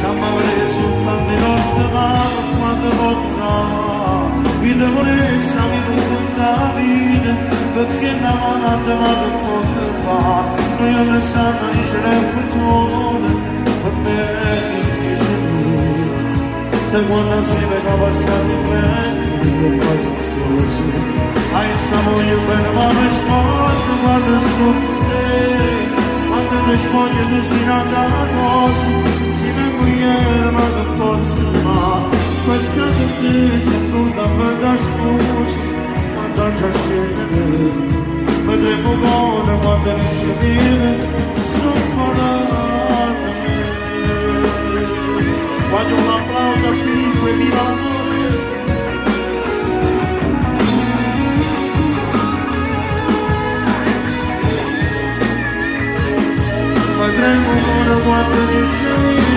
preso tante notte ma quando vorrà mi devolessa mi non tutta la vita perché una mano ma che posso fare noi non sanno di ce l'è fortuna per me è difficile se quando si vede passare i freni non passa così ai samoio per ma mi scordo quando sono te quando ti smoglio tu si nata la cosa si me mujer ma non posso mai questa che ti si pronta per da scusa quando già scende vedremo buone quando riesce a dire sono parate voglio un applauso a Filippo e viva l'amore vedremo buone quando riesce a dire